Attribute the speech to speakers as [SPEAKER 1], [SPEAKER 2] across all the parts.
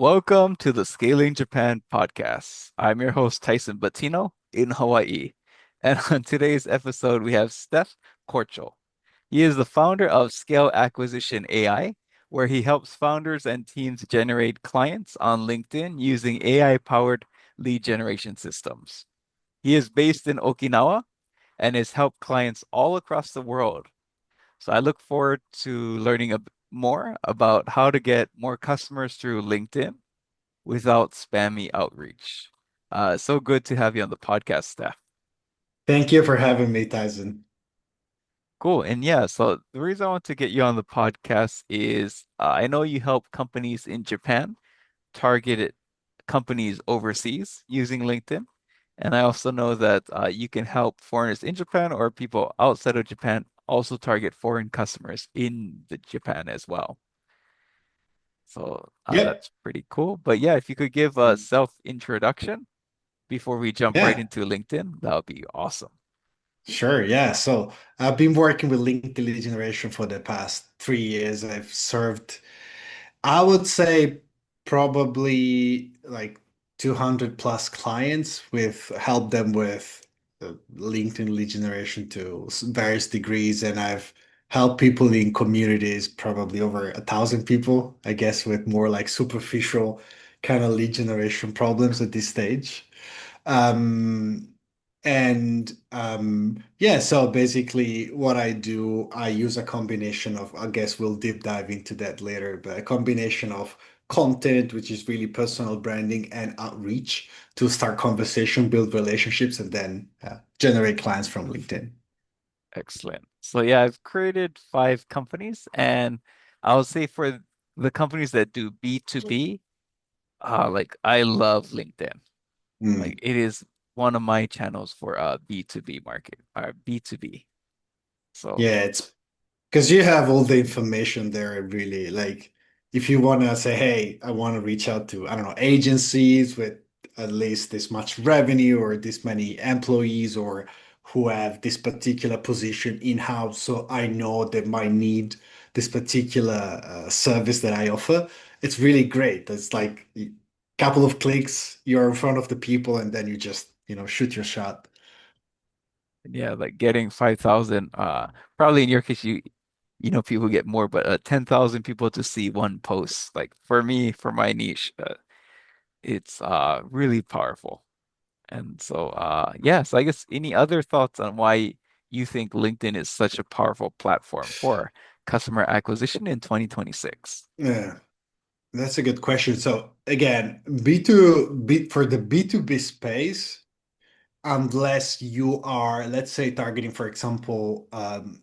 [SPEAKER 1] Welcome to the Scaling Japan podcast. I'm your host, Tyson Batino in Hawaii. And on today's episode, we have Stef Curcio. He is the founder of Scale Acquisition AI, where he helps founders and teams generate clients on LinkedIn using AI-powered lead generation systems. He is based in Okinawa and has helped clients all across the world. So I look forward to learning more about how to get more customers through LinkedIn without spammy outreach. So good to have you on the podcast, Steph.
[SPEAKER 2] Thank you for having me, Tyson.
[SPEAKER 1] Cool. And yeah, so the reason I want to get you on the podcast is I know you help companies in Japan target companies overseas using LinkedIn. And I also know that you can help foreigners in Japan or people outside of Japan also target foreign customers in the Japan as well. So
[SPEAKER 2] Yep.
[SPEAKER 1] that's pretty cool. But yeah, if you could give a self-introduction before we jump right
[SPEAKER 2] Yeah,
[SPEAKER 1] into LinkedIn, that would be awesome.
[SPEAKER 2] sure. Yeah. So I've been working with LinkedIn lead generation for the past 3 years. I've served, I would say, probably like 200 plus clients with helped them with LinkedIn lead generation to various degrees. And I've helped people in communities, probably over 1,000 people, I guess, with more like superficial kind of lead generation problems at this stage. Um, yeah, so basically what I do, I use a combination of, I guess we'll deep dive into that later, but a combination of content, which is really personal branding and outreach to start conversation, build relationships, and then generate clients from LinkedIn.
[SPEAKER 1] Excellent. So yeah, I've created 5 companies, and I'll say for the companies that do B2B, like I love LinkedIn. Like
[SPEAKER 2] Mm.
[SPEAKER 1] it is one of my channels for B2B market or B2B. So
[SPEAKER 2] Yeah, it's because you have all the information there, really. Like, if you want to say, hey, I want to reach out to, I don't know, agencies with at least this much revenue or this many employees or who have this particular position in-house, so I know they might need this particular service that I offer. It's really great. It's like a couple of clicks, you're in front of the people, and then you just, shoot your shot.
[SPEAKER 1] yeah, like getting 5,000, probably in your case, people get more, but 10,000 people to see one post, like for me, for my niche, it's really powerful. And so, yeah, so I guess any other thoughts on why you think LinkedIn is such a powerful platform for customer acquisition in 2026?
[SPEAKER 2] Yeah. That's a good question. So again, B2B for the B2B space, unless you are, let's say, targeting, for example,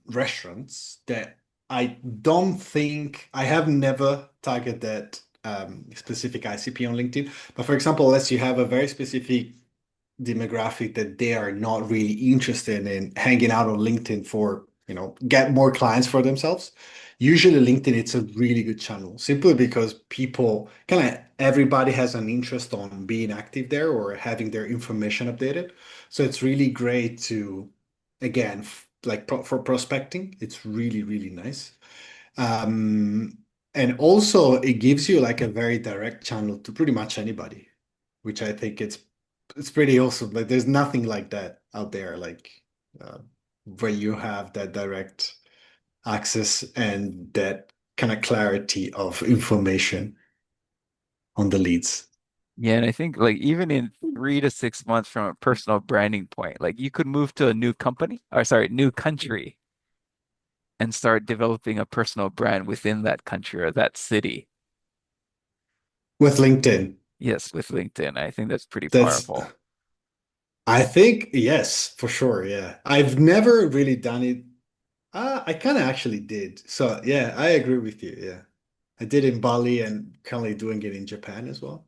[SPEAKER 2] restaurants, that I don't think I have never targeted that specific ICP on LinkedIn. But for example, unless you have a very specific demographic that they are not really interested in hanging out on LinkedIn for, get more clients for themselves. Usually LinkedIn, it's a really good channel simply because people kind of everybody has an interest on being active there or having their information updated. So it's really great to, again, like for prospecting, it's really, really nice. Um, and also it gives you like a very direct channel to pretty much anybody, which I think it's pretty awesome. Like there's nothing like that out there, like uh, where you have that direct access and that kind of clarity of information on the leads.
[SPEAKER 1] Yeah, and I think like even in 3 to 6 months from a personal branding point, like you could move to a new company, or sorry, new country and start developing a personal brand within that country or that city.
[SPEAKER 2] With LinkedIn,
[SPEAKER 1] Yes, with LinkedIn. I think that's pretty
[SPEAKER 2] that's
[SPEAKER 1] powerful.
[SPEAKER 2] I think yes, for sure. Yeah. I've never really done it. I kind of actually did. So yeah, I agree with you. Yeah. I did in Bali and currently doing it in Japan as well.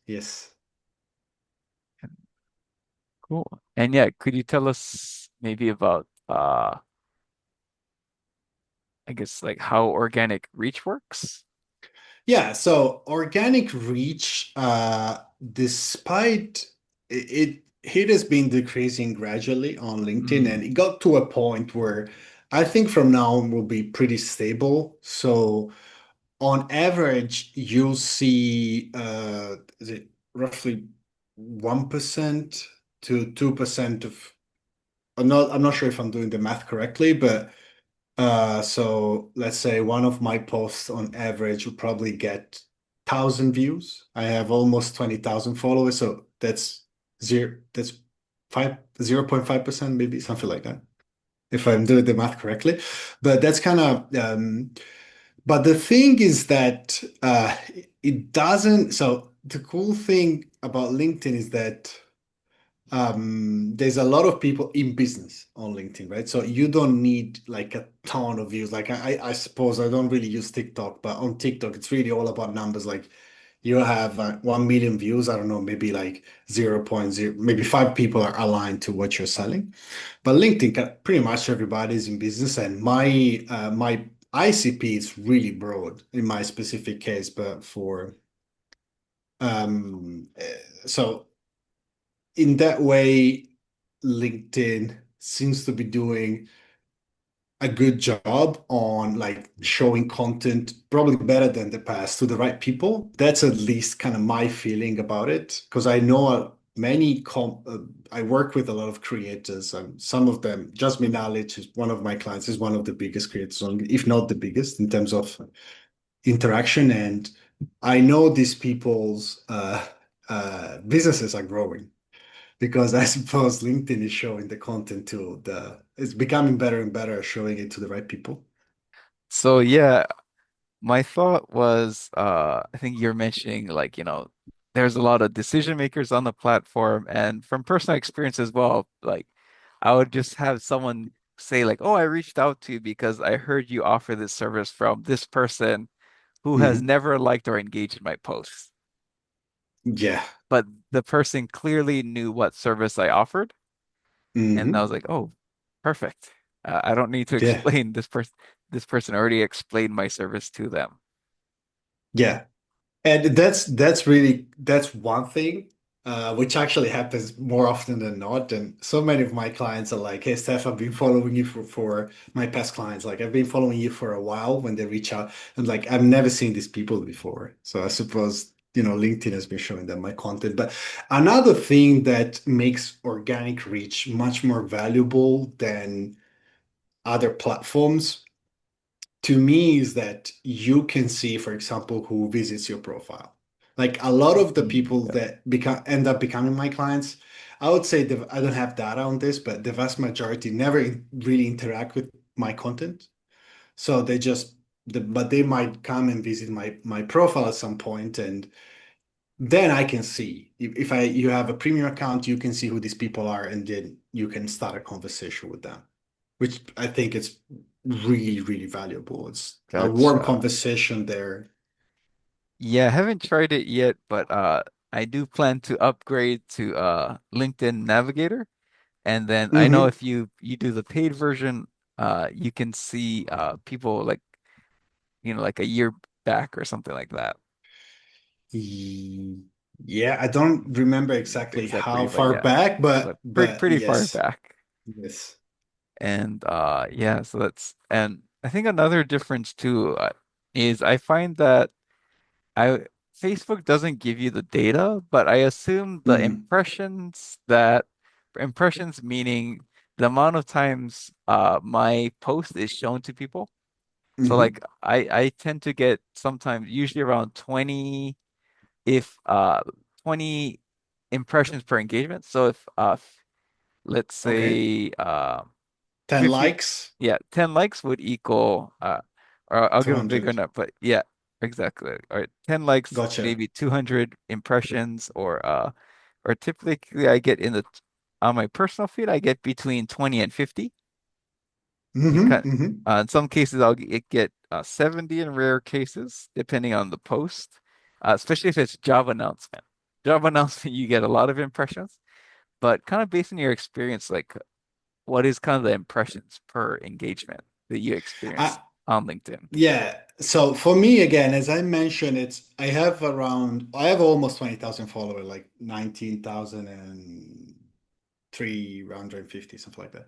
[SPEAKER 2] Yes.
[SPEAKER 1] Cool. And yeah, could you tell us maybe about I guess like how organic reach works?
[SPEAKER 2] Yeah, so organic reach, despite it has been decreasing gradually on LinkedIn, and
[SPEAKER 1] Mm,
[SPEAKER 2] it got to a point where I think from now on will be pretty stable. So on average, you'll see is it roughly 1% to 2% of I'm not sure if I'm doing the math correctly, but so let's say one of my posts on average will probably get 1,000 views. I have almost 20,000 followers, so that's 0.5%, maybe something like that, if I'm doing the math correctly. But that's kind of but the thing is that it doesn't. So the cool thing about LinkedIn is that there's a lot of people in business on LinkedIn, right? So you don't need like a ton of views. Like I suppose I don't really use TikTok, but on TikTok it's really all about numbers. Like you have 1 million views. I don't know, maybe like zero point 0.0, maybe five people are aligned to what you're selling. But LinkedIn, pretty much everybody's in business, and my ICP is really broad in my specific case. But for so in that way, LinkedIn seems to be doing a good job on like showing content, probably better than the past, to the right people. That's at least kind of my feeling about it, because I know I work with a lot of creators, and some of them, Jasmine Knowledge is one of my clients, is one of the biggest creators on, if not the biggest, in terms of interaction. And I know these people's businesses are growing because I suppose LinkedIn is showing the content to it's becoming better and better at showing it to the right people.
[SPEAKER 1] So yeah, my thought was, I think you're mentioning like, there's a lot of decision makers on the platform, and from personal experience as well, like I would just have someone say like, "Oh, I reached out to you because I heard you offer this service from this person who has
[SPEAKER 2] Mhm.
[SPEAKER 1] never liked or engaged in my posts."
[SPEAKER 2] Yeah.
[SPEAKER 1] But the person clearly knew what service I offered, and I
[SPEAKER 2] Hmm.
[SPEAKER 1] was like, "Oh, perfect. I don't need to
[SPEAKER 2] Yeah.
[SPEAKER 1] explain this person. This person already explained my service to them."
[SPEAKER 2] Yeah. And that's one thing, which actually happens more often than not. And so many of my clients are like, "Hey, Steph, I've been following you for my past clients. Like, I've been following you for a while." When they reach out, and like, I've never seen these people before. So I suppose, LinkedIn has been showing them my content. But another thing that makes organic reach much more valuable than other platforms to me is that you can see, for example, who visits your profile. Like a lot of the
[SPEAKER 1] Mhm.
[SPEAKER 2] people that become end up becoming my clients, I would say I don't have data on this, but the vast majority never really interact with my content. So but they might come and visit my profile at some point, and then I can see if you have a premium account, you can see who these people are, and then you can start a conversation with them, which I think is really, really valuable. It's a warm
[SPEAKER 1] Gotcha.
[SPEAKER 2] conversation there.
[SPEAKER 1] Yeah, I haven't tried it yet, but I do plan to upgrade to LinkedIn Navigator. And then I know
[SPEAKER 2] Hmm.
[SPEAKER 1] if you do the paid version, you can see people like, like a year back or something like that.
[SPEAKER 2] Yeah, I don't remember exactly
[SPEAKER 1] Exactly,
[SPEAKER 2] how
[SPEAKER 1] but
[SPEAKER 2] far
[SPEAKER 1] yeah.
[SPEAKER 2] back,
[SPEAKER 1] But
[SPEAKER 2] but
[SPEAKER 1] pretty far
[SPEAKER 2] yes,
[SPEAKER 1] back.
[SPEAKER 2] yes.
[SPEAKER 1] And yeah, so and I think another difference too is I find that I Facebook doesn't give you the data, but I assume the
[SPEAKER 2] Hmm.
[SPEAKER 1] impressions meaning the amount of times my post is shown to people. So like
[SPEAKER 2] Hmm.
[SPEAKER 1] I tend to get sometimes usually around 20 if 20 impressions per engagement. So if let's
[SPEAKER 2] Okay.
[SPEAKER 1] say
[SPEAKER 2] 10
[SPEAKER 1] 50,
[SPEAKER 2] likes,
[SPEAKER 1] yeah, 10 likes would equal or I'll give a bigger
[SPEAKER 2] 200.
[SPEAKER 1] number, but yeah, exactly. All right, 10 likes,
[SPEAKER 2] Gotcha.
[SPEAKER 1] maybe 200 impressions, or typically I get on my personal feed I get between 20 and 50. You
[SPEAKER 2] Hmm.
[SPEAKER 1] cut
[SPEAKER 2] Hmm.
[SPEAKER 1] In some cases I'll get 70 in rare cases depending on the post. Especially if it's job announcement. Job announcement you get a lot of impressions, but kind of based on your experience, like what is kind of the impressions per engagement that you experience
[SPEAKER 2] I,
[SPEAKER 1] on LinkedIn?
[SPEAKER 2] Yeah. So for me, again, as I mentioned, I have almost 20,000 followers, like 19,350, something like that.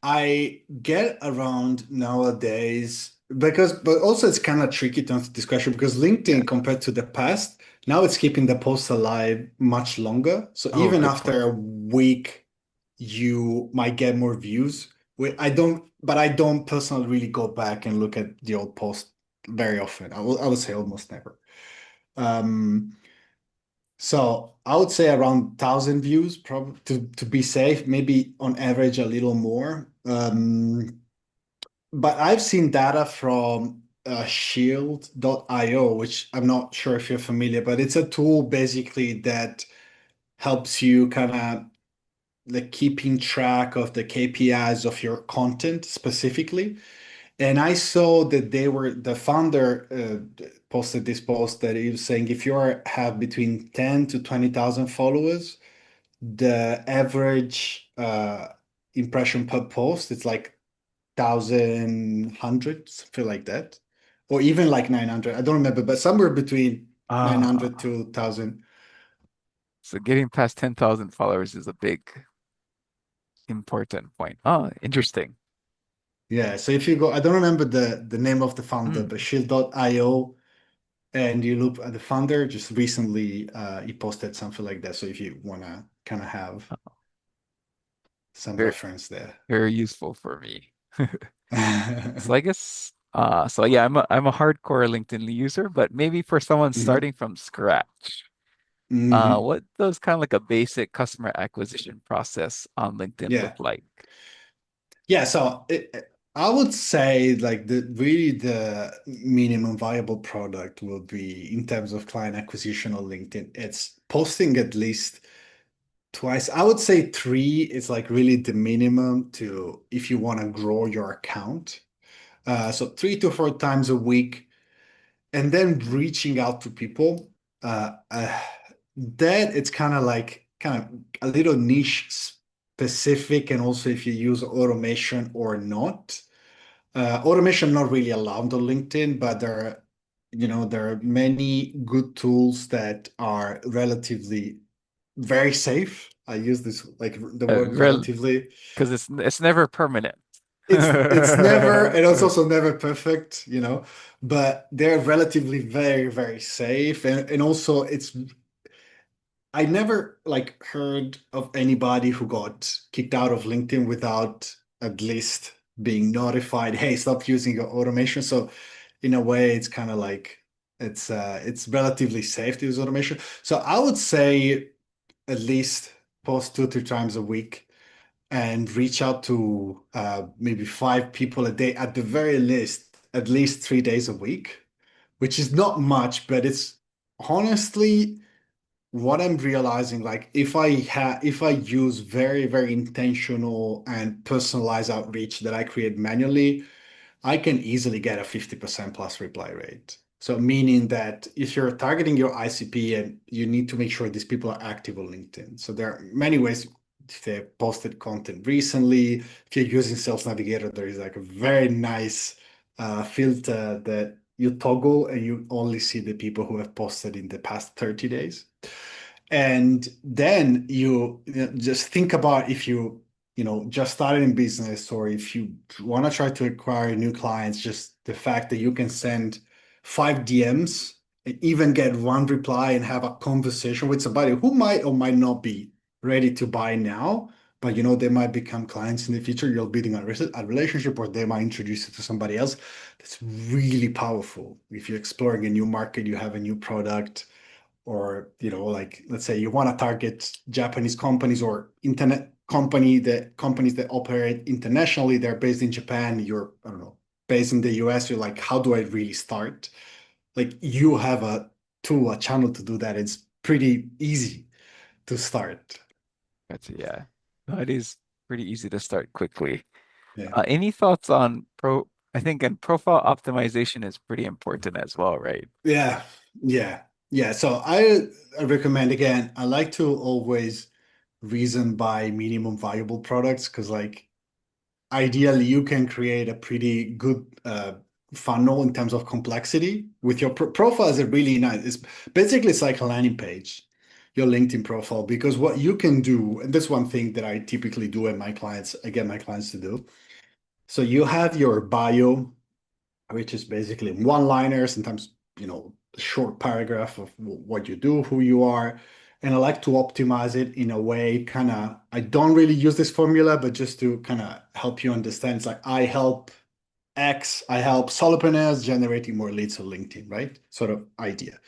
[SPEAKER 2] I get around nowadays. because but also it's kind of tricky to answer this question because
[SPEAKER 1] Yeah.
[SPEAKER 2] LinkedIn compared to the past, now it's keeping the post alive much longer. So
[SPEAKER 1] Oh,
[SPEAKER 2] even
[SPEAKER 1] good
[SPEAKER 2] after
[SPEAKER 1] point.
[SPEAKER 2] a week, you might get more views. But I don't personally really go back and look at the old post very often. I would say almost never. Um, so I would say around 1,000 views, probably to be safe, maybe on average a little more. But I've seen data from shield.io, which I'm not sure if you're familiar, but it's a tool basically that helps you kind of like keeping track of the KPIs of your content specifically. And I saw that the founder posted this post that he was saying if you have between 10 to 20,000 followers, the average impression per post, it's like 1,100, something like that, or even like 900. I don't remember, but somewhere between 900
[SPEAKER 1] Ah,
[SPEAKER 2] to 1,000.
[SPEAKER 1] so getting past 10,000 followers is a big important point. Oh, interesting.
[SPEAKER 2] Yeah, so if you go, I don't remember the name of the founder, but
[SPEAKER 1] Hmm.
[SPEAKER 2] shield.io, and you look at the founder, just recently he posted something like that. So if you wanna kind of have some
[SPEAKER 1] Very,
[SPEAKER 2] reference there.
[SPEAKER 1] very useful for me. So I guess so yeah, I'm a hardcore LinkedIn user, but maybe for someone
[SPEAKER 2] Mhm.
[SPEAKER 1] starting from scratch,
[SPEAKER 2] Mhm.
[SPEAKER 1] what does kind of like a basic customer acquisition process on LinkedIn look
[SPEAKER 2] Yeah.
[SPEAKER 1] like?
[SPEAKER 2] Yeah, so I would say like the minimum viable product will be in terms of client acquisition on LinkedIn. It's posting at least twice. I would say three is like really the minimum to if you want to grow your account. So 3 to 4 times a week, and then reaching out to people. That it's kind of like kind of a little niche specific, and also if you use automation or not. Automation not really allowed on LinkedIn, but there are many good tools that are relatively very safe. I use this like the word
[SPEAKER 1] Rel
[SPEAKER 2] relatively.
[SPEAKER 1] because it's never permanent.
[SPEAKER 2] It's never, and it's also never perfect, but they're relatively very, very safe. And also I never like heard of anybody who got kicked out of LinkedIn without at least being notified, hey, stop using your automation. So in a way, it's kind of like it's relatively safe to use automation. So I would say at least post 2, 3 times a week and reach out to maybe 5 people a day at the very least, at least 3 days a week, which is not much, but it's honestly what I'm realizing. Like if I use very, very intentional and personalized outreach that I create manually, I can easily get a 50% plus reply rate. So meaning that if you're targeting your ICP and you need to make sure these people are active on LinkedIn. So there are many ways. If they posted content recently, if you're using Sales Navigator, there is like a very nice filter that you toggle and you only see the people who have posted in the past 30 days. And then you just think about if just started in business, or if you want to try to acquire new clients, just the fact that you can send 5 DMs and even get one reply and have a conversation with somebody who might or might not be ready to buy now, but they might become clients in the future. You're building a relationship, or they might introduce you to somebody else. That's really powerful. If you're exploring a new market, you have a new product, or like let's say you want to target Japanese companies or internet companies that operate internationally. They're based in Japan. You're, I don't know, based in the US. You're like, how do I really start? Like you have a tool, a channel to do that. It's pretty easy to start.
[SPEAKER 1] Yeah. No, it is pretty easy to start quickly.
[SPEAKER 2] Yeah.
[SPEAKER 1] Any thoughts on I think and profile optimization is pretty important as well, right?
[SPEAKER 2] Yeah. Yeah. Yeah. So I recommend, again, I like to always reason by minimum viable products, because like ideally you can create a pretty good funnel in terms of complexity with your profile. Is a really nice, it's like a landing page, your LinkedIn profile, because what you can do, and that's one thing that I typically do, and I get my clients to do. So you have your bio, which is basically one-liner, sometimes, a short paragraph of what you do, who you are. And I like to optimize it in a way, kind of, I don't really use this formula, but just to kind of help you understand. It's like I help X, I help solopreneurs generating more leads on LinkedIn, right? Sort of idea.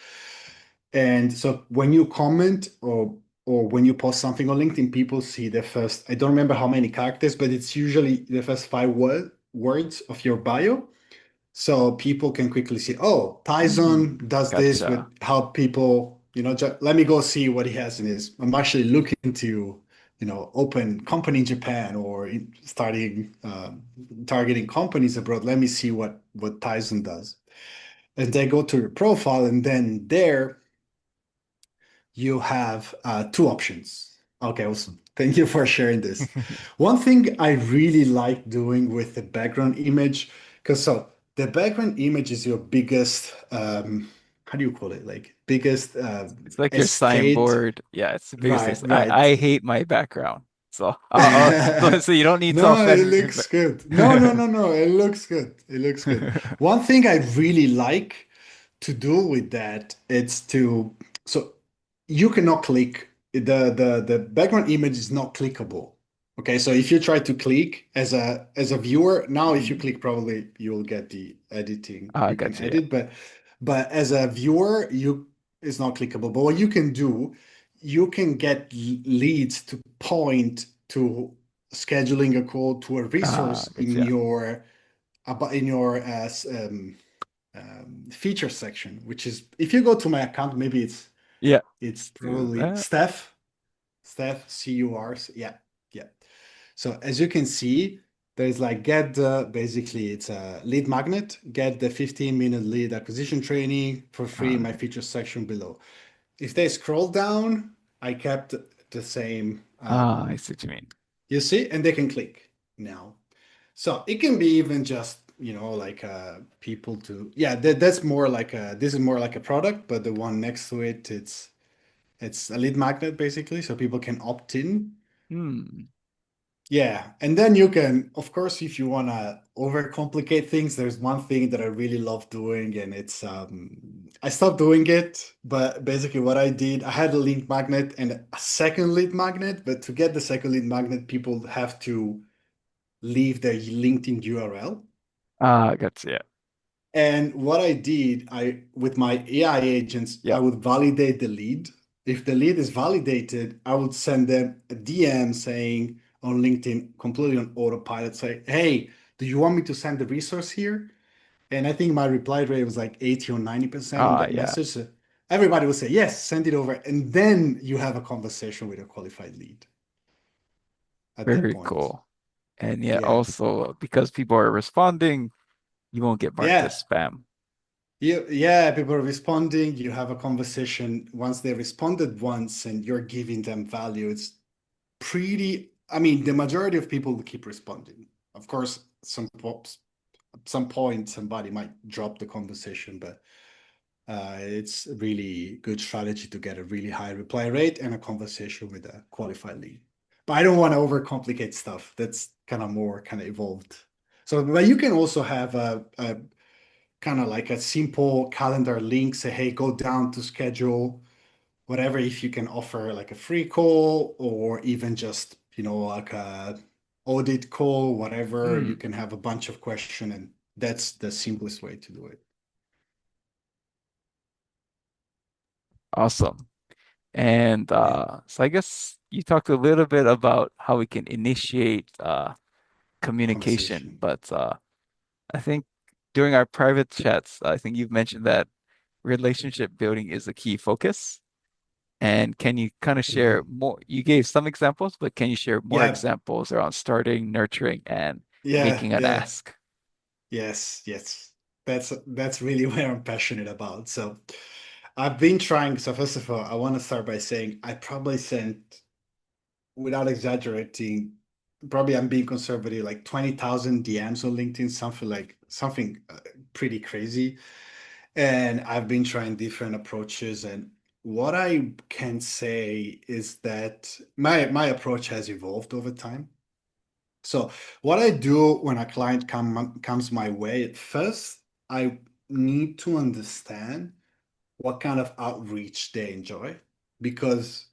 [SPEAKER 2] And so when you comment or when you post something on LinkedIn, people see the first, I don't remember how many characters, but it's usually the first words of your bio. So people can quickly see, oh, Tyson
[SPEAKER 1] Hmm.
[SPEAKER 2] does this with
[SPEAKER 1] Gotcha.
[SPEAKER 2] help people, let me go see what he has in his. I'm actually looking to, open company in Japan or starting targeting companies abroad. Let me see what Tyson does. And they go to your profile, and then there you have two options. Okay, awesome. Thank you for sharing this. One thing I really like doing with the background image, because so the background image is your biggest, how do you call it? Like biggest
[SPEAKER 1] It's like your
[SPEAKER 2] estate.
[SPEAKER 1] signboard. Yeah, it's the biggest thing.
[SPEAKER 2] Right,
[SPEAKER 1] I
[SPEAKER 2] right.
[SPEAKER 1] I hate my background. So so you don't need to
[SPEAKER 2] No, it
[SPEAKER 1] offend me.
[SPEAKER 2] looks good. No, no, no, no. It looks good. It looks good. One thing I really like to do with that, it's to so you cannot click the background image is not clickable. Okay, so if you try to click as a viewer, now if you
[SPEAKER 1] Hmm.
[SPEAKER 2] click, probably you'll get the editing. You can
[SPEAKER 1] Gotcha. Yeah.
[SPEAKER 2] edit, but as a viewer, it's not clickable. But what you can do, you can get leads to point to scheduling a call to a resource in
[SPEAKER 1] Gotcha.
[SPEAKER 2] your feature section, which is if you go to my account, maybe
[SPEAKER 1] Yeah.
[SPEAKER 2] it's
[SPEAKER 1] Do
[SPEAKER 2] probably
[SPEAKER 1] that.
[SPEAKER 2] Steph CUR. Yeah, yeah. So as you can see, there's like get the basically it's a lead magnet, get the 15-minute lead acquisition training for free in my
[SPEAKER 1] Uh,
[SPEAKER 2] feature section below. If they scroll down, I kept the same
[SPEAKER 1] I see what you mean.
[SPEAKER 2] you see, and they can click now. So it can be even just, like people to, yeah, that's more like this is more like a product, but the one next to it, it's a lead magnet basically, so people can opt in.
[SPEAKER 1] Hmm.
[SPEAKER 2] Yeah, and then you can, of course, if you want to overcomplicate things, there's one thing that I really love doing, and it's I stopped doing it, but basically what I did, I had a lead magnet and a second lead magnet, but to get the second lead magnet, people have to leave their LinkedIn URL.
[SPEAKER 1] Gotcha. Yeah.
[SPEAKER 2] And what I did, I with my AI agents, I
[SPEAKER 1] Yeah.
[SPEAKER 2] would validate the lead. If the lead is validated, I would send them a DM saying on LinkedIn, completely on autopilot, say, "Hey, do you want me to send the resource here?" And I think my reply rate was like 80 or 90% on that
[SPEAKER 1] Yeah.
[SPEAKER 2] message. So everybody will say, "Yes, send it over." And then you have a conversation with a qualified lead at that
[SPEAKER 1] Very
[SPEAKER 2] point.
[SPEAKER 1] cool. And yet
[SPEAKER 2] Yeah.
[SPEAKER 1] also because people are responding, you won't get marked as
[SPEAKER 2] Yeah.
[SPEAKER 1] spam.
[SPEAKER 2] Yeah, people are responding. You have a conversation. Once they responded once and you're giving them value, it's I mean, the majority of people will keep responding. Of course, at some point somebody might drop the conversation, but it's a really good strategy to get a really high reply rate and a conversation with a qualified lead. But I don't want to overcomplicate stuff. That's kind of more kind of evolved. So, but you can also have a kind of like a simple calendar link, say, hey, go down to schedule whatever, if you can offer like a free call or even just, like a audit call, whatever, you
[SPEAKER 1] Hmm.
[SPEAKER 2] can have a bunch of questions, and that's the simplest way to do it.
[SPEAKER 1] Awesome. And
[SPEAKER 2] Yeah.
[SPEAKER 1] so I guess you talked a little bit about how we can initiate communication,
[SPEAKER 2] Conversation.
[SPEAKER 1] but I think during our private chats, I think you've mentioned that relationship building is a key focus. And can you kind of share
[SPEAKER 2] Mhm.
[SPEAKER 1] more? You gave some examples, but can you share more
[SPEAKER 2] Yeah.
[SPEAKER 1] examples around starting, nurturing, and
[SPEAKER 2] Yeah.
[SPEAKER 1] making an
[SPEAKER 2] Yeah.
[SPEAKER 1] ask?
[SPEAKER 2] Yes. Yes. That's really what I'm passionate about. So I've been trying. So first of all, I want to start by saying I probably sent, without exaggerating, probably I'm being conservative, like 20,000 DMs on LinkedIn, something pretty crazy. And I've been trying different approaches. And what I can say is that my approach has evolved over time. So what I do when a client comes my way at first, I need to understand what kind of outreach they enjoy. Because,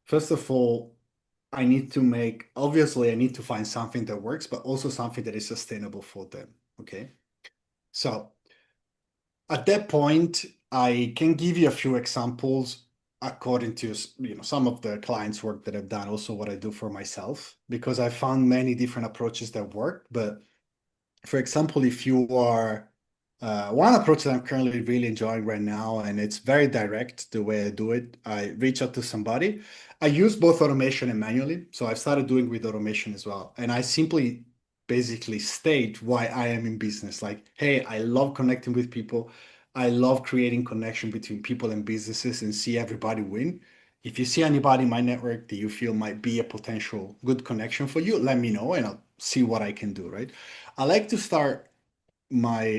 [SPEAKER 2] first of all, obviously, I need to find something that works, but also something that is sustainable for them. Okay. So at that point, I can give you a few examples according to some of the clients' work that I've done, also what I do for myself, because I found many different approaches that work. But for example, if you are one approach that I'm currently really enjoying right now, and it's very direct the way I do it. I reach out to somebody. I use both automation and manually. So I've started doing with automation as well. And I simply basically state why I am in business. Like, hey, I love connecting with people. I love creating connection between people and businesses and see everybody win. If you see anybody in my network that you feel might be a potential good connection for you, let me know and I'll see what I can do, right? I like to start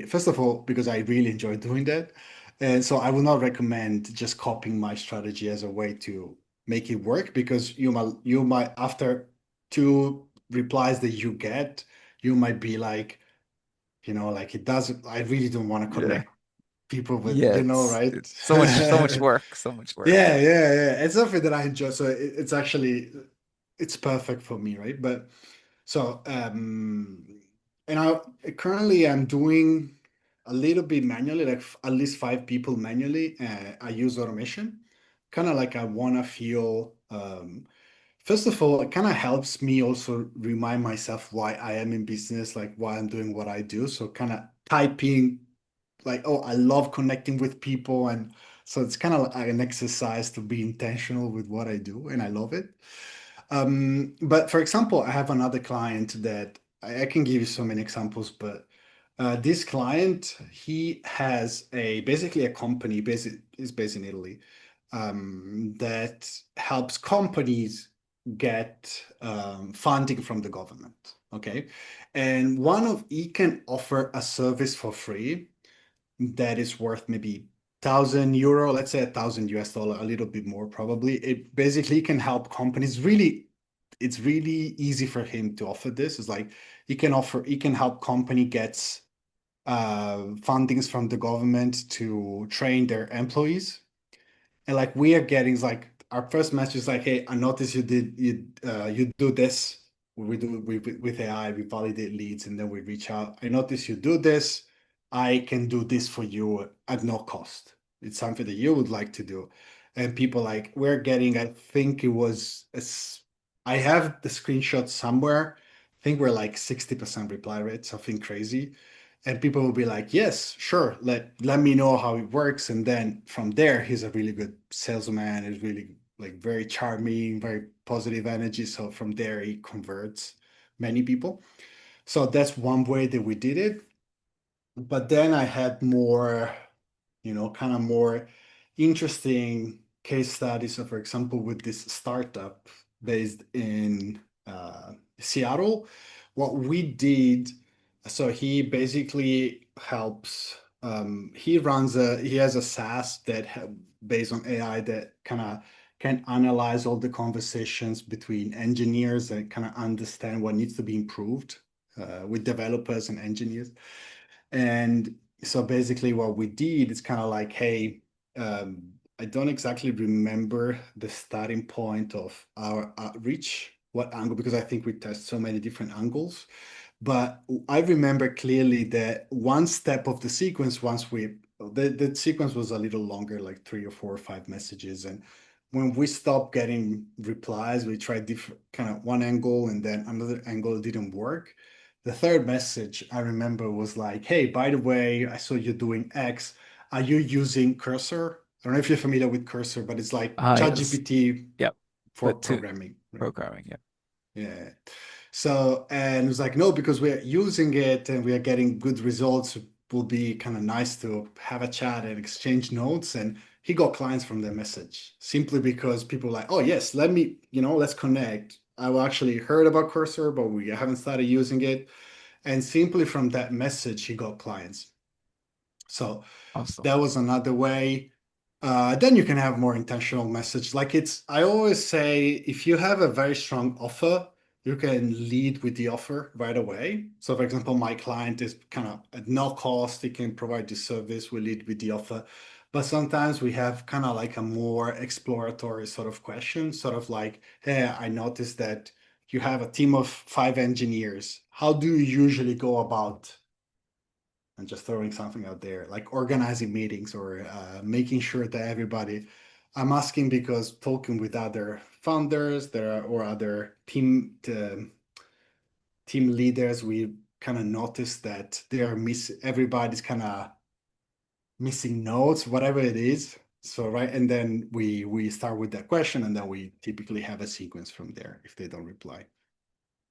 [SPEAKER 2] first of all, because I really enjoy doing that. And so I will not recommend just copying my strategy as a way to make it work because you might after two replies that you get, you might be like, like it doesn't, I really don't want to
[SPEAKER 1] Yeah.
[SPEAKER 2] connect people with,
[SPEAKER 1] Yeah,
[SPEAKER 2] right?
[SPEAKER 1] it's so much work, so much work.
[SPEAKER 2] Yeah, yeah, yeah. It's something that I enjoy. So it's actually it's perfect for me, right? But so and I currently I'm doing a little bit manually, like at least 5 people manually. I use automation, kind of like I want to feel. First of all, it kind of helps me also remind myself why I am in business, like why I'm doing what I do. So kind of typing like, oh, I love connecting with people. And so it's kind of like an exercise to be intentional with what I do, and I love it. But for example, I have another client that I can give you so many examples, but this client, he has basically a company is based in Italy that helps companies get funding from the government. Okay, and he can offer a service for free that is worth maybe 1,000 euro, let's say 1,000 US dollar, a little bit more probably. It basically can help companies. Really, it's really easy for him to offer this. It's like he can help company gets fundings from the government to train their employees. And like we are getting is like our first message is like, hey, I noticed you do this. We do with AI, we validate leads and then we reach out. I noticed you do this. I can do this for you at no cost. It's something that you would like to do. And people like we're getting, I think it was I have the screenshot somewhere. I think we're like 60% reply rate, something crazy. And people will be like, yes, sure, let me know how it works. And then from there, he's a really good salesman. He's really like very charming, very positive energy. So from there, he converts many people. So that's one way that we did it. But then I had more, kind of more interesting case studies. So, for example, with this startup based in Seattle, what we did, so he basically helps. He has a SaaS that based on AI that kind of can analyze all the conversations between engineers and kind of understand what needs to be improved with developers and engineers. And so basically what we did is kind of like, hey, I don't exactly remember the starting point of our outreach, what angle, because I think we test so many different angles. But I remember clearly that one step of the sequence, the sequence was a little longer, like 3 or 4 or 5 messages. And when we stopped getting replies, we tried different kind of one angle and then another angle didn't work. The third message I remember was like, hey, by the way, I saw you doing X. Are you using Cursor? I don't know if you're familiar with Cursor, but it's like
[SPEAKER 1] Ah, yes.
[SPEAKER 2] ChatGPT
[SPEAKER 1] Yep.
[SPEAKER 2] for
[SPEAKER 1] But to
[SPEAKER 2] programming, right?
[SPEAKER 1] programming, yeah.
[SPEAKER 2] Yeah. So, and it was like, no, because we're using it and we are getting good results. It will be kind of nice to have a chat and exchange notes. And he got clients from the message simply because people were like, oh, yes, let's connect. I've actually heard about Cursor, but we haven't started using it. And simply from that message, he got clients. So
[SPEAKER 1] Awesome.
[SPEAKER 2] that was another way. Then you can have more intentional message. I always say, if you have a very strong offer, you can lead with the offer right away. So, for example, my client is kind of at no cost, he can provide the service, we lead with the offer. But sometimes we have kind of like a more exploratory sort of question, sort of like, hey, I noticed that you have a team of 5 engineers. How do you usually go about, and just throwing something out there, like organizing meetings or making sure that everybody. I'm asking because talking with other founders there or other team leaders, we kind of noticed that they are everybody's kind of missing notes, whatever it is. So right, and then we start with that question, and then we typically have a sequence from there if they don't reply.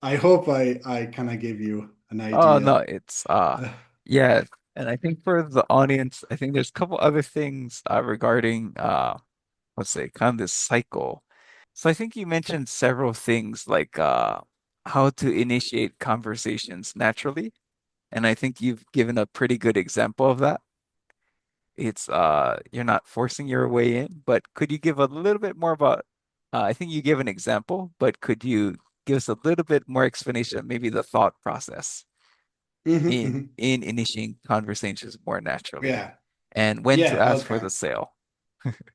[SPEAKER 2] I hope I kind of gave you an
[SPEAKER 1] Oh no,
[SPEAKER 2] idea.
[SPEAKER 1] it's yeah, and I think for the audience, I think there's a couple other things regarding let's say kind of this cycle. So I think you mentioned several things like how to initiate conversations naturally, and I think you've given a pretty good example of that. It's you're not forcing your way in, but could you give a little bit more about I think you gave an example, but could you give us a little bit more explanation of maybe the thought process
[SPEAKER 2] Mhm,
[SPEAKER 1] in
[SPEAKER 2] mhm.
[SPEAKER 1] initiating conversations more naturally
[SPEAKER 2] Yeah,
[SPEAKER 1] and when to
[SPEAKER 2] yeah,
[SPEAKER 1] ask for
[SPEAKER 2] okay.
[SPEAKER 1] the sale?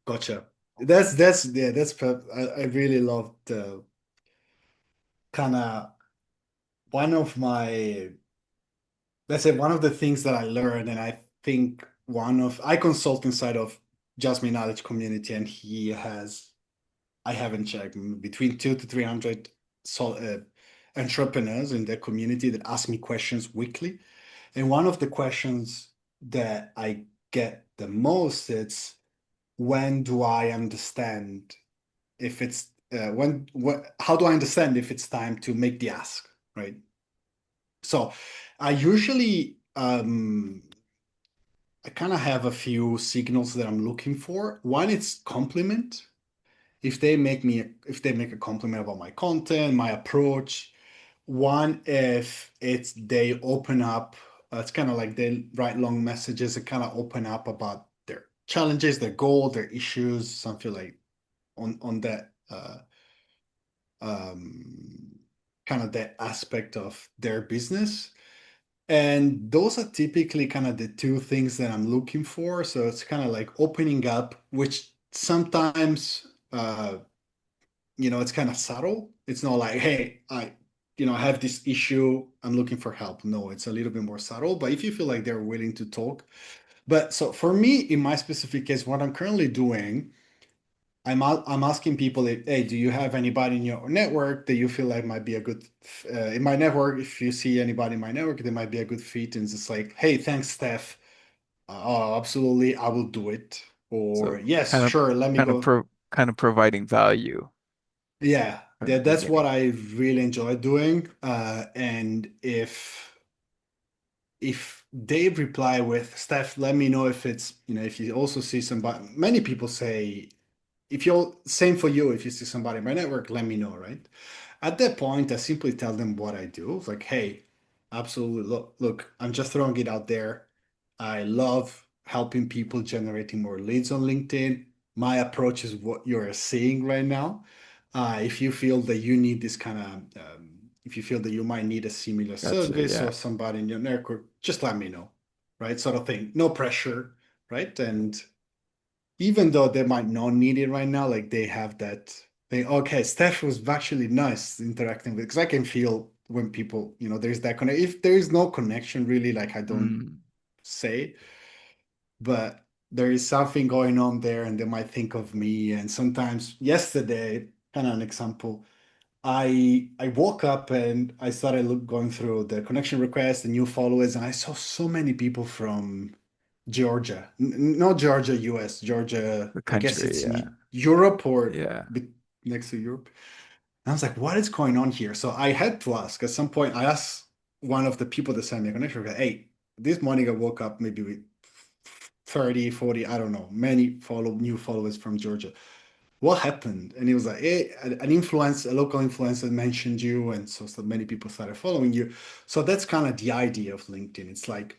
[SPEAKER 2] Gotcha. That's yeah, that's I really love the kind of one of my let's say one of the things that I learned, and I think I consult inside of Jasmine Knowledge Community, and he has I haven't checked between 200 to 300 entrepreneurs in the community that ask me questions weekly. And one of the questions that I get the most, it's when do I understand if it's how do I understand if it's time to make the ask, right? So I usually I kind of have a few signals that I'm looking for. One, it's compliment. If they make a compliment about my content, my approach. One, if it's they open up, it's kind of like they write long messages and kind of open up about their challenges, their goals, their issues, something like on that um, kind of that aspect of their business. And those are typically kind of the two things that I'm looking for. So it's kind of like opening up, which sometimes, it's kind of subtle. It's not like, hey, I have this issue. I'm looking for help. No, it's a little bit more subtle. But if you feel like they're willing to talk, but so for me, in my specific case, what I'm currently doing, I'm asking people, hey, do you have anybody in your network that you feel like might be a good in my network? If you see anybody in my network, they might be a good fit, and it's like, hey, thanks, Steph. Oh, absolutely, I will do it. Or
[SPEAKER 1] So
[SPEAKER 2] yes,
[SPEAKER 1] kind of
[SPEAKER 2] sure, let me
[SPEAKER 1] kind of
[SPEAKER 2] go.
[SPEAKER 1] providing value
[SPEAKER 2] Yeah,
[SPEAKER 1] from the
[SPEAKER 2] that's what
[SPEAKER 1] beginning.
[SPEAKER 2] I really enjoy doing. And if they reply with Steph, let me know if it's, if you also see somebody. Many people say, if you're same for you, if you see somebody in my network, let me know, right? At that point, I simply tell them what I do. It's like, hey, absolutely, look, I'm just throwing it out there. I love helping people generating more leads on LinkedIn. My approach is what you're seeing right now. If you feel that you need this kind of, if you feel that you might need a similar
[SPEAKER 1] Gotcha.
[SPEAKER 2] service
[SPEAKER 1] Yeah.
[SPEAKER 2] or somebody in your network, just let me know, right? Sort of thing. No pressure, right? And even though they might not need it right now, like they have that thing. Okay, Steph was actually nice interacting with because I can feel when people, there's that connect. If there is no connection, really, like I don't
[SPEAKER 1] Mm,
[SPEAKER 2] say, but there is something going on there, and they might think of me. And sometimes, yesterday, kind of an example, I woke up and I started going through the connection requests, the new followers, and I saw so many people from Georgia, not Georgia, US, Georgia.
[SPEAKER 1] the
[SPEAKER 2] I guess
[SPEAKER 1] country.
[SPEAKER 2] it's
[SPEAKER 1] Yeah.
[SPEAKER 2] Europe or
[SPEAKER 1] Yeah.
[SPEAKER 2] bit next to Europe. And I was like, what is going on here? So I had to ask. At some point, I asked one of the people that sent me a connection request, hey, this morning I woke up maybe with 30, 40, I don't know, many new followers from Georgia. What happened? And he was like, hey, a local influencer mentioned you, and so many people started following you. So that's kind of the idea of LinkedIn. It's like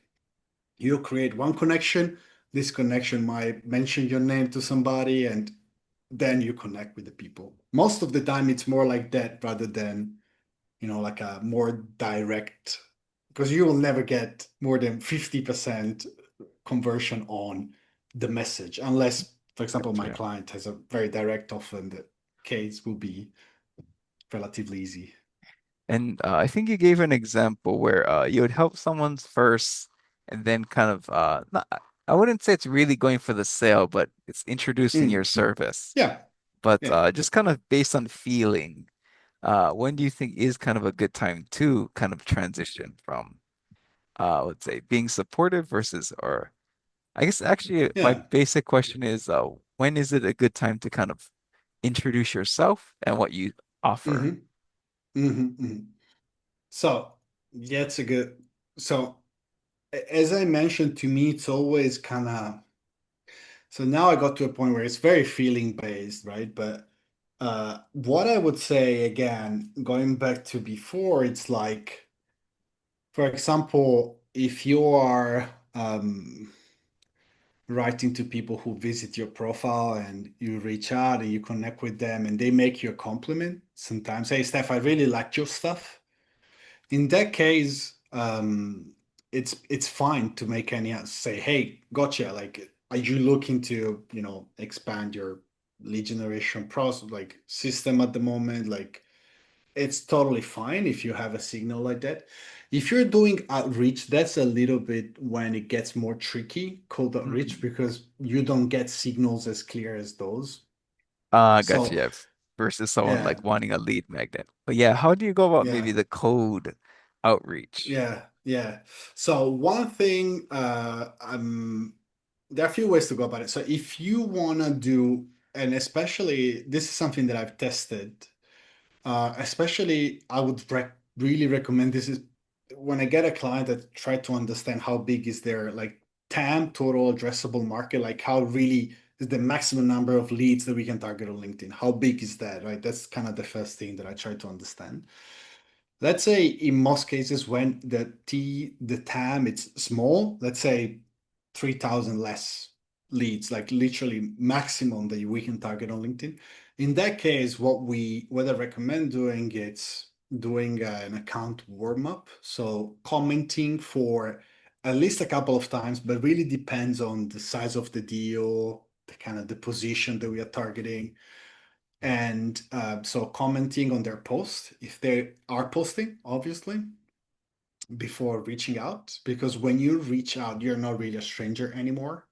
[SPEAKER 2] you create one connection, this connection might mention your name to somebody, and then you connect with the people. Most of the time, it's more like that rather than like a more direct, because you will never get more than 50% conversion on the message unless, for example, my
[SPEAKER 1] Gotcha.
[SPEAKER 2] client has a very direct offer, and the case will be relatively easy.
[SPEAKER 1] And I think you gave an example where you would help someone's first and then kind of not, I wouldn't say it's really going for the sale, but it's introducing your
[SPEAKER 2] Mm.
[SPEAKER 1] service.
[SPEAKER 2] Yeah,
[SPEAKER 1] But
[SPEAKER 2] yeah.
[SPEAKER 1] just kind of based on feeling, when do you think is kind of a good time to kind of transition from let's say being supportive versus or I guess actually my
[SPEAKER 2] Yeah.
[SPEAKER 1] basic question is when is it a good time to kind of introduce yourself and what you offer?
[SPEAKER 2] Hmm. Hmm. Hmm. So, yeah, it's a good. So, as I mentioned, to me, it's always kind of. So now I got to a point where it's very feeling based, right? But what I would say again, going back to before, it's like, for example, if you are writing to people who visit your profile and you reach out and you connect with them and they make you a compliment, sometimes, hey, Steph, I really like your stuff. In that case, it's fine to make any say, hey, gotcha. Like, are you looking to, expand your lead generation process, like system at the moment? Like, it's totally fine if you have a signal like that. If you're doing outreach, that's a little bit when it gets more tricky, cold outreach,
[SPEAKER 1] Mhm.
[SPEAKER 2] because you don't get signals as clear as those.
[SPEAKER 1] Gotcha.
[SPEAKER 2] So,
[SPEAKER 1] Yeah. Versus someone
[SPEAKER 2] yeah,
[SPEAKER 1] like wanting a lead magnet. But yeah, how do you go about maybe
[SPEAKER 2] yeah.
[SPEAKER 1] the code outreach?
[SPEAKER 2] Yeah, yeah. So one thing, there are a few ways to go about it. So if you wanna do, and especially this is something that I've tested, especially I would really recommend this is when I get a client that try to understand how big is their like TAM, total addressable market, like how really is the maximum number of leads that we can target on LinkedIn. How big is that, right? That's kind of the first thing that I try to understand. Let's say in most cases when the TAM it's small, let's say 3,000 less leads, like literally maximum that we can target on LinkedIn. In that case, what I recommend doing is doing an account warm up. So commenting for at least a couple of times, but really depends on the size of the deal, the kind of the position that we are targeting, and so commenting on their post if they are posting, obviously, before reaching out, because when you reach out, you're not really a stranger anymore.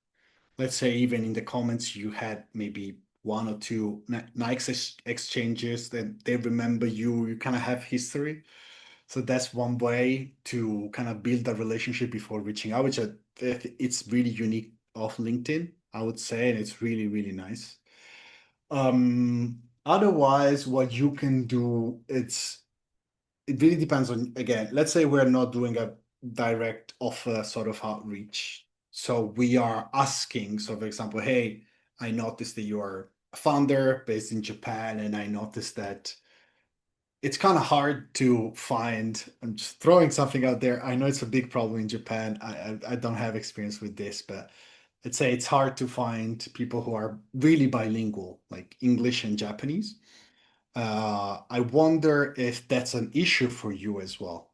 [SPEAKER 2] Let's say even in the comments you had maybe one or two nice exchanges, then they remember you. You kind of have history. So that's one way to kind of build a relationship before reaching out, which it's really unique of LinkedIn, I would say, and it's really, really nice. Otherwise, what you can do, it really depends on, again, let's say we're not doing a direct offer sort of outreach. So we are asking, so for example, hey, I noticed that you are a founder based in Japan, and I noticed that it's kind of hard to find. I'm just throwing something out there. I know it's a big problem in Japan. I don't have experience with this, but let's say it's hard to find people who are really bilingual, like English and Japanese. I wonder if that's an issue for you as well,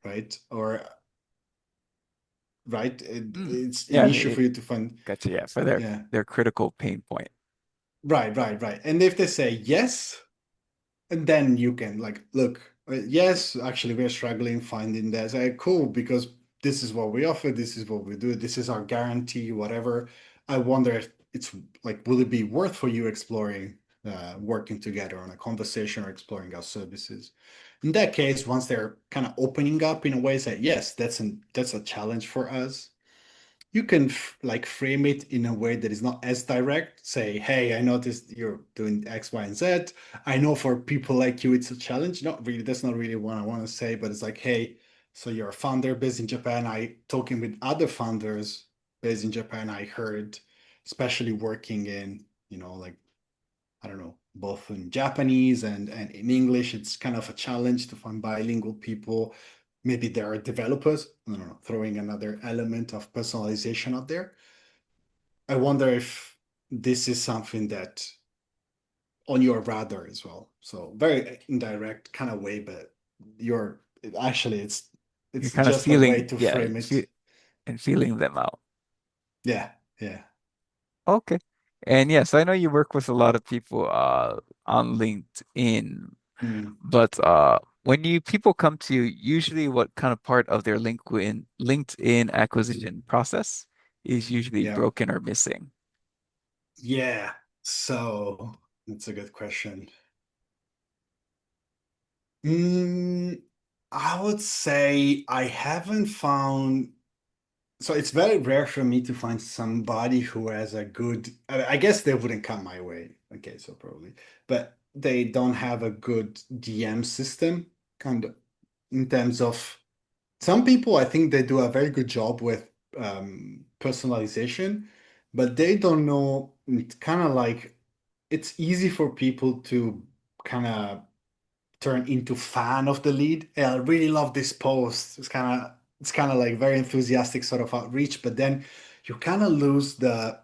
[SPEAKER 2] right? Or right,
[SPEAKER 1] Mm.
[SPEAKER 2] it's an
[SPEAKER 1] Yeah,
[SPEAKER 2] issue for you to find.
[SPEAKER 1] gotcha. Yeah, for their
[SPEAKER 2] Yeah,
[SPEAKER 1] their critical pain point.
[SPEAKER 2] right, right, right. And if they say yes, and then you can like, look, yes, actually, we're struggling finding that. Say, cool, because this is what we offer, this is what we do, this is our guarantee, whatever. I wonder if it's like, will it be worth for you exploring, working together on a conversation or exploring our services? In that case, once they're kind of opening up in a way, say, yes, that's a challenge for us, you can like frame it in a way that is not as direct. Say, hey, I noticed you're doing X, Y, and Z. I know for people like you, it's a challenge. Not really, that's not really what I want to say, but it's like, hey, so you're a founder based in Japan. I talking with other founders based in Japan. I heard, especially working in, like, I don't know, both in Japanese and in English, it's kind of a challenge to find bilingual people. Maybe there are developers, I don't know, throwing another element of personalization out there. I wonder if this is something that on your radar as well. So very indirect kind of way, but you're actually
[SPEAKER 1] You're
[SPEAKER 2] it's
[SPEAKER 1] kind of
[SPEAKER 2] just a way
[SPEAKER 1] feeling,
[SPEAKER 2] to
[SPEAKER 1] yeah,
[SPEAKER 2] frame it.
[SPEAKER 1] and feeling them out.
[SPEAKER 2] Yeah, yeah.
[SPEAKER 1] Okay. And yes, I know you work with a lot of people on LinkedIn,
[SPEAKER 2] Mm,
[SPEAKER 1] but when you people come to you, usually what kind of part of their LinkedIn acquisition process is usually
[SPEAKER 2] yeah.
[SPEAKER 1] broken or missing?
[SPEAKER 2] Yeah. So that's a good question. Mm, I would say I haven't found, so it's very rare for me to find somebody who has a good, I guess they wouldn't come my way. Okay, so probably, but they don't have a good DM system, kind of in terms of some people, I think they do a very good job with personalization, but they don't know. It's kind of like it's easy for people to kind of turn into fan of the lead. Yeah, I really love this post. It's kind of like very enthusiastic sort of outreach, but then you kind of lose the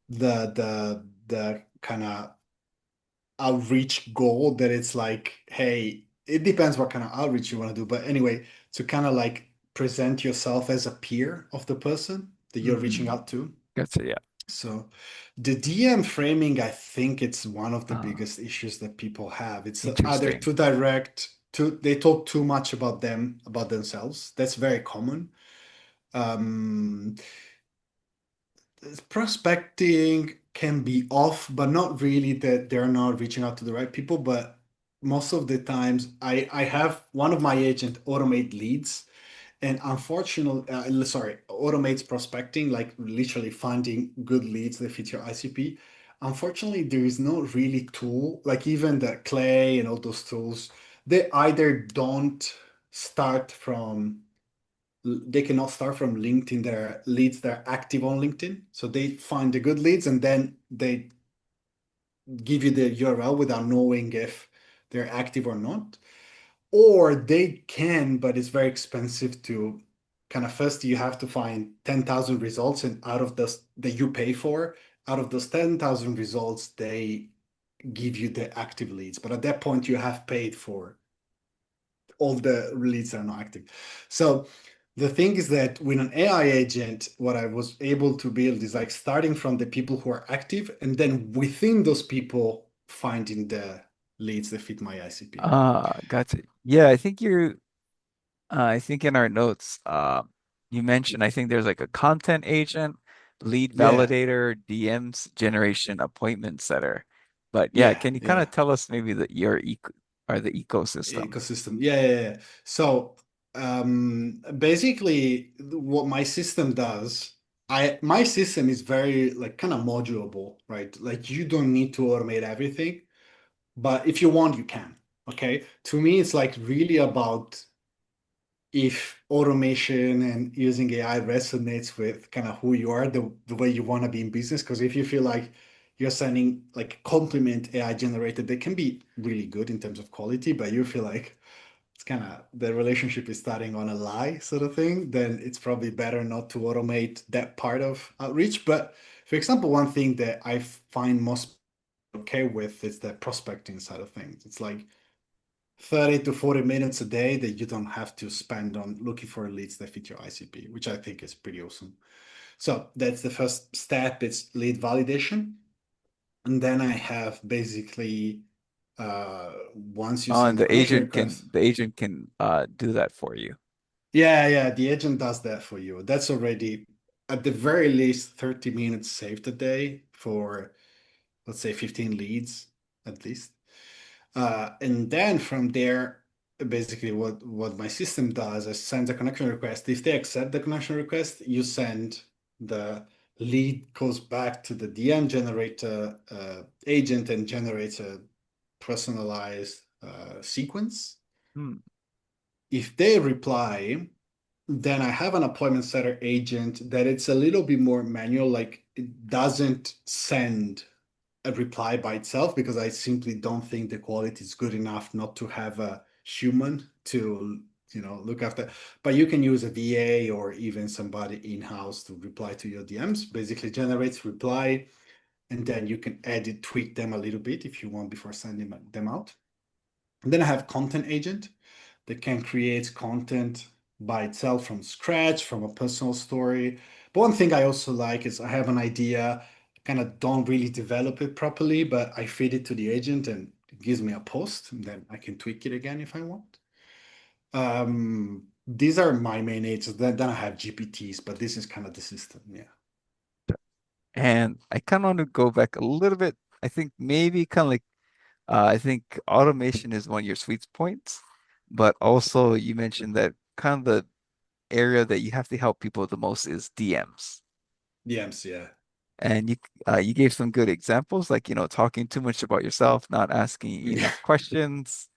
[SPEAKER 2] kind of outreach goal that it's like, hey, it depends what kind of outreach you want to do. But anyway, to kind of like present yourself as a peer of the person that you're reaching
[SPEAKER 1] Hmm.
[SPEAKER 2] out to.
[SPEAKER 1] Gotcha, yeah.
[SPEAKER 2] So the DM framing, I think it's one of the
[SPEAKER 1] Uh,
[SPEAKER 2] biggest issues that people have. It's either
[SPEAKER 1] Interesting.
[SPEAKER 2] too direct, too they talk too much about about themselves. That's very common. Um, Prospecting can be off, but not really that they're not reaching out to the right people. But most of the times, I have one of my agent automate leads, and unfortunately, sorry, automates prospecting, like literally finding good leads that fit your ICP. Unfortunately, there is no really tool, like even the Clay and all those tools, they either don't start from they cannot start from LinkedIn their leads that are active on LinkedIn. So they find the good leads and then they give you the URL without knowing if they're active or not. Or they can, but it's very expensive to kind of first you have to find 10,000 results and out of those that you pay for, out of those 10,000 results, they give you the active leads. But at that point, you have paid for all the leads that are not active. So the thing is that with an AI agent, what I was able to build is like starting from the people who are active and then within those people finding the leads that fit my ICP.
[SPEAKER 1] Gotcha. Yeah, I think in our notes, you mentioned, I think there's like a content agent, lead
[SPEAKER 2] Yeah,
[SPEAKER 1] validator, DMs generation, appointment setter. But yeah,
[SPEAKER 2] yeah,
[SPEAKER 1] can you kind
[SPEAKER 2] yeah.
[SPEAKER 1] of tell us maybe your eco or the ecosystem?
[SPEAKER 2] Ecosystem. Yeah, yeah, yeah. So basically what my system does, my system is very like kind of modulable, right? Like you don't need to automate everything. But if you want, you can. Okay. To me, it's like really about if automation and using AI resonates with kind of who you are, the way you want to be in business. Because if you feel like you're sending like compliment AI generated, they can be really good in terms of quality, but you feel like it's kind of the relationship is starting on a lie sort of thing, then it's probably better not to automate that part of outreach. But for example, one thing that I find most okay with is the prospecting side of things. It's like 30 to 40 minutes a day that you don't have to spend on looking for leads that fit your ICP, which I think is pretty awesome. So that's the first step, it's lead validation. And then I have basically once you
[SPEAKER 1] Oh, and
[SPEAKER 2] send the connection request.
[SPEAKER 1] the agent can do that for you.
[SPEAKER 2] Yeah, yeah, the agent does that for you. That's already at the very least 30 minutes saved a day for let's say 15 leads at least. And then from there, basically what my system does is sends a connection request. If they accept the connection request, you send the lead goes back to the DM generator agent and generates a personalized sequence.
[SPEAKER 1] Hmm.
[SPEAKER 2] If they reply, then I have an appointment setter agent that it's a little bit more manual, like it doesn't send a reply by itself because I simply don't think the quality is good enough not to have a human to look after. But you can use a VA or even somebody in-house to reply to your DMs. Basically generates reply and then you can edit, tweak them a little bit if you want before sending them out. And then I have content agent that can create content by itself from scratch, from a personal story. But one thing I also like is I have an idea, kind of don't really develop it properly, but I feed it to the agent and it gives me a post, and then I can tweak it again if I want. These are my main aids. Then I have GPTs, but this is kind of the system. Yeah.
[SPEAKER 1] And I kind of want to go back a little bit. I think maybe kind of like I think automation is one of your sweet points, but also you mentioned that kind of the area that you have to help people the most is DMs.
[SPEAKER 2] DMs, yeah.
[SPEAKER 1] And you gave some good examples, like talking too much about yourself, not asking
[SPEAKER 2] Yeah.
[SPEAKER 1] enough questions.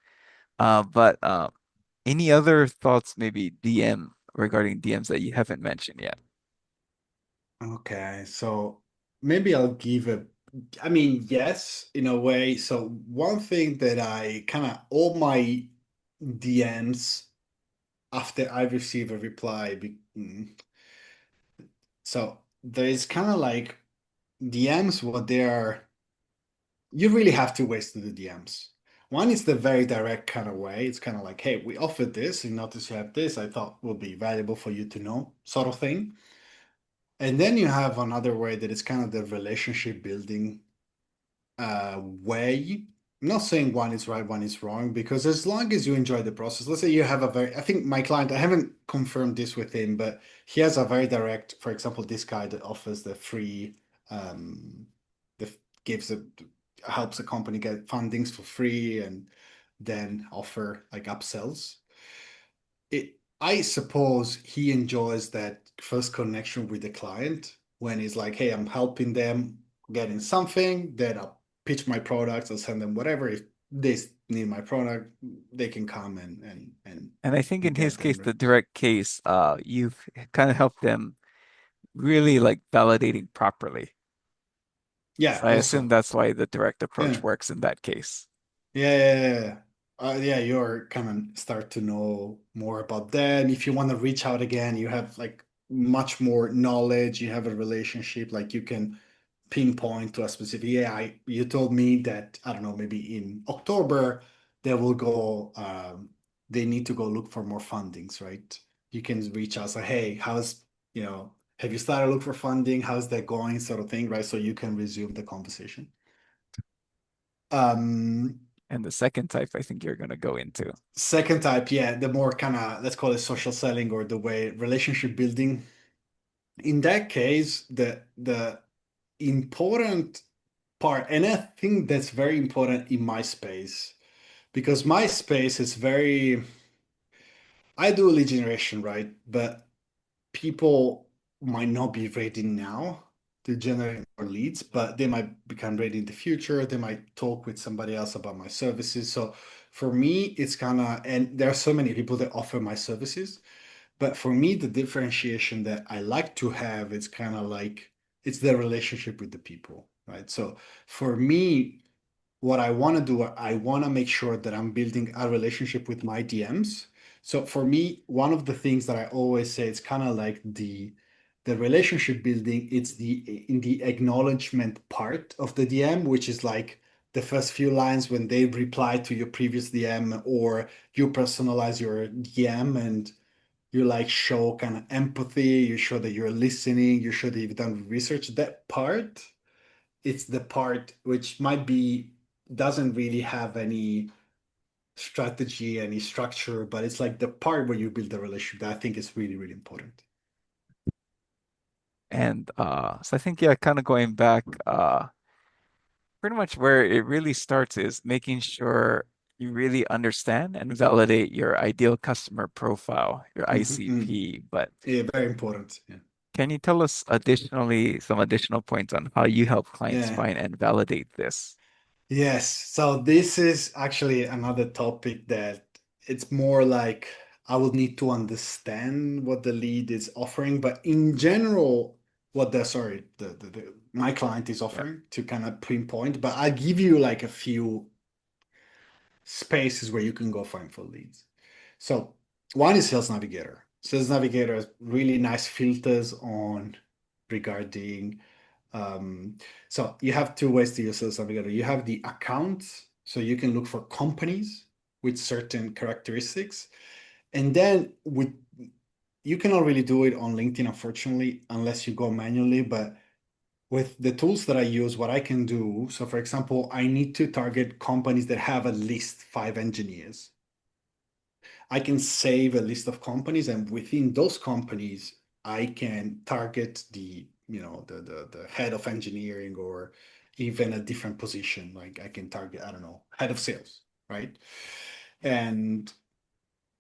[SPEAKER 1] But any other thoughts, maybe DM regarding DMs that you haven't mentioned yet?
[SPEAKER 2] Okay, so maybe I'll give a, I mean, yes, in a way. So one thing that I kind of all my DMs after I receive a reply, so there is kind of like DMs, what they are, you really have to waste the DMs. One is the very direct kind of way. It's kind of like, hey, we offered this, you notice you have this, I thought would be valuable for you to know, sort of thing. And then you have another way that is kind of the relationship building way. I'm not saying one is right, one is wrong, because as long as you enjoy the process, let's say you have a very, I think my client, I haven't confirmed this with him, but he has a very direct, for example, this guy that offers the free, um, the gives a, helps a company get fundings for free and then offer like upsells. I suppose he enjoys that first connection with the client when he's like, hey, I'm helping them getting something, then I'll pitch my products, I'll send them whatever. If they need my product, they can come
[SPEAKER 1] And I think in
[SPEAKER 2] and
[SPEAKER 1] his
[SPEAKER 2] get
[SPEAKER 1] case,
[SPEAKER 2] them.
[SPEAKER 1] the direct case, you've kind of helped them really like validating properly.
[SPEAKER 2] Yeah,
[SPEAKER 1] So I assume
[SPEAKER 2] also.
[SPEAKER 1] that's why the direct approach
[SPEAKER 2] Yeah.
[SPEAKER 1] works in that case.
[SPEAKER 2] Yeah. Yeah, you're kind of start to know more about that. And if you want to reach out again, you have like much more knowledge, you have a relationship, like you can pinpoint to a specific, yeah, you told me that, I don't know, maybe in October they will go, they need to go look for more fundings, right? You can reach out, say, hey, have you started look for funding? How's that going? Sort of thing, right? So you can resume the conversation. Um,
[SPEAKER 1] And the second type, I think you're going to go into.
[SPEAKER 2] Second type, yeah, the more kind of, let's call it social selling or the way relationship building. In that case, the important part, and I think that's very important in my space, because my space is very, I do lead generation, right? But people might not be ready now to generate more leads, but they might become ready in the future. They might talk with somebody else about my services. So for me, it's kind of, and there are so many people that offer my services. But for me, the differentiation that I like to have is kind of like it's the relationship with the people, right? So for me, what I want to do, I want to make sure that I'm building a relationship with my DMs. So for me, one of the things that I always say, it's kind of like the relationship building, it's the in the acknowledgement part of the DM, which is like the first few lines when they reply to your previous DM or you personalize your DM and you like show kind of empathy, you show that you're listening, you show that you've done research. That part, it's the part which might be doesn't really have any strategy, any structure, but it's like the part where you build the relationship that I think is really, really important.
[SPEAKER 1] And so I think, yeah, kind of going back, pretty much where it really starts is making sure you really understand and validate your ideal customer profile, your
[SPEAKER 2] Mhm.
[SPEAKER 1] ICP. But
[SPEAKER 2] Yeah, very important. Yeah.
[SPEAKER 1] can you tell us additionally some additional points on how you help clients
[SPEAKER 2] Yeah.
[SPEAKER 1] find and validate this?
[SPEAKER 2] Yes. So this is actually another topic that it's more like I would need to understand what the lead is offering, but in general, what the sorry, my client is
[SPEAKER 1] Yeah.
[SPEAKER 2] offering to kind of pinpoint, but I give you like a few spaces where you can go find for leads. So one is Sales Navigator. Sales Navigator has really nice filters on regarding um, so you have two ways to use Sales Navigator. You have the accounts, so you can look for companies with certain characteristics. And then you cannot really do it on LinkedIn, unfortunately, unless you go manually. But with the tools that I use, what I can do, so for example, I need to target companies that have at least 5 engineers. I can save a list of companies, and within those companies, I can target the head of engineering or even a different position. Like I can target, I don't know, head of sales, right? And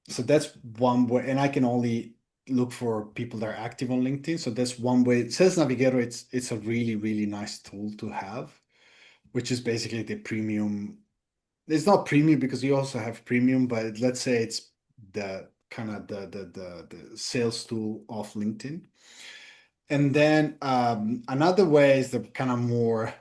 [SPEAKER 2] so that's one way, and I can only look for people that are active on LinkedIn. So that's one way. Sales Navigator, it's a really, really nice tool to have, which is basically the premium. It's not premium because you also have premium, but let's say it's the kind of the sales tool of LinkedIn. And then another way is the kind of more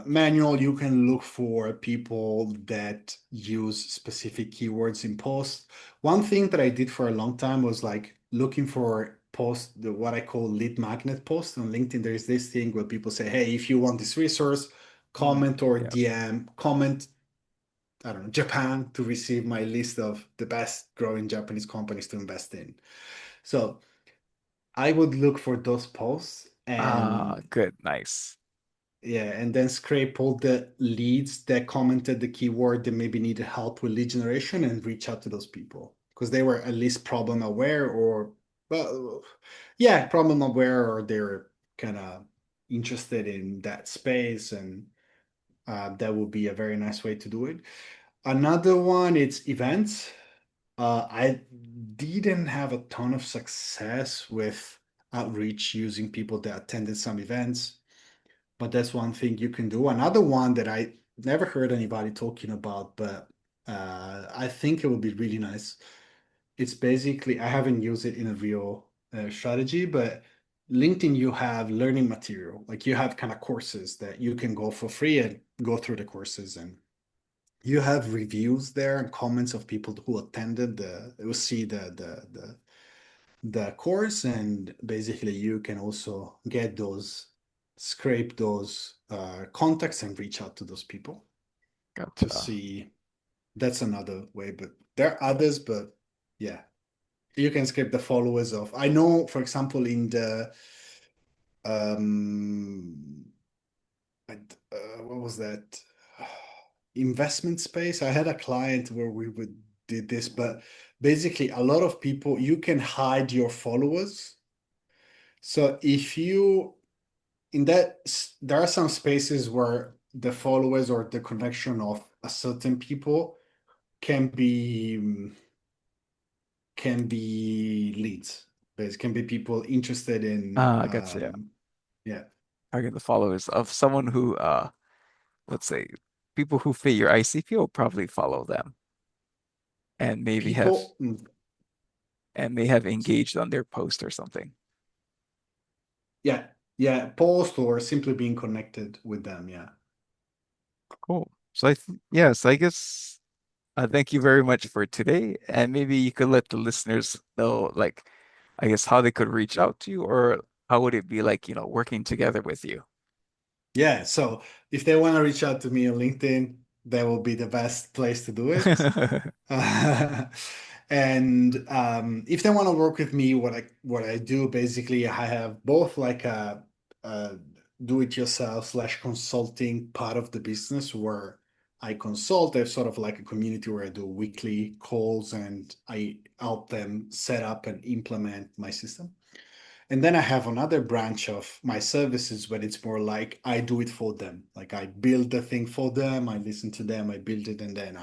[SPEAKER 2] manual. You can look for people that use specific keywords in posts. One thing that I did for a long time was like looking for posts, what I call lead magnet posts on LinkedIn. There's this thing where people say, hey, if you want this resource,
[SPEAKER 1] Mm,
[SPEAKER 2] comment or
[SPEAKER 1] yeah.
[SPEAKER 2] DM, comment, I don't know, Japan to receive my list of the best growing Japanese companies to invest in. So I would look for those posts
[SPEAKER 1] Ah,
[SPEAKER 2] and
[SPEAKER 1] good. Nice.
[SPEAKER 2] yeah, and then scrape all the leads that commented the keyword that maybe needed help with lead generation and reach out to those people because they were at least problem aware or, well, yeah, problem aware or they're kind of interested in that space. And that would be a very nice way to do it. Another one, it's events. I didn't have a ton of success with outreach using people that attended some events, but that's one thing you can do. Another one that I never heard anybody talking about, but I think it would be really nice. It's basically, I haven't used it in a real strategy, but LinkedIn, you have learning material. Like you have kind of courses that you can go for free and go through the courses, and you have reviews there and comments of people who attended you see the course, and basically you can also get those, scrape those contacts and reach out to those people to
[SPEAKER 1] Gotcha.
[SPEAKER 2] see. That's another way, but there are others, but yeah, you can scrape the followers of, I know, for example, in the um what was that investment space, I had a client where we would did this, but basically a lot of people, you can hide your followers. So if you in that there are some spaces where the followers or the connection of a certain people can be leads. It can be people interested in
[SPEAKER 1] Ah, gotcha. Yeah.
[SPEAKER 2] yeah,
[SPEAKER 1] Target the followers of someone who, let's say, people who fit your ICP will probably follow them and maybe have
[SPEAKER 2] people.
[SPEAKER 1] and may have engaged on their post or something.
[SPEAKER 2] Yeah, yeah, post or simply being connected with them. Yeah.
[SPEAKER 1] Cool. So I th yes, I guess thank you very much for today, and maybe you could let the listeners know, like, I guess how they could reach out to you, or how would it be like, working together with you?
[SPEAKER 2] Yeah. So if they want to reach out to me on LinkedIn, that will be the best place to do it. And if they want to work with me, what I do basically, I have both like a do-it-yourself slash consulting part of the business where I consult. There's sort of like a community where I do weekly calls and I help them set up and implement my system. And then I have another branch of my services where it's more like I do it for them. Like I build the thing for them, I listen to them, I build it, and then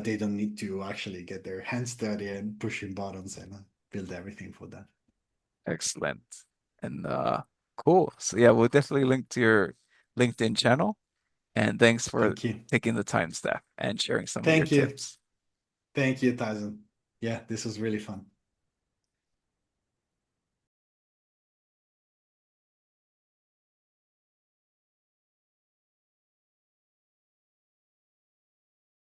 [SPEAKER 2] they don't need to actually get their hands dirty and pushing buttons and build everything for them.
[SPEAKER 1] Excellent. And cool. So yeah, we'll definitely link to your LinkedIn channel. And thanks for
[SPEAKER 2] Thank you.
[SPEAKER 1] taking the time, Steph, and sharing some of your
[SPEAKER 2] Thank you.
[SPEAKER 1] tips.
[SPEAKER 2] Thank you, Tyson. Yeah, this was really fun.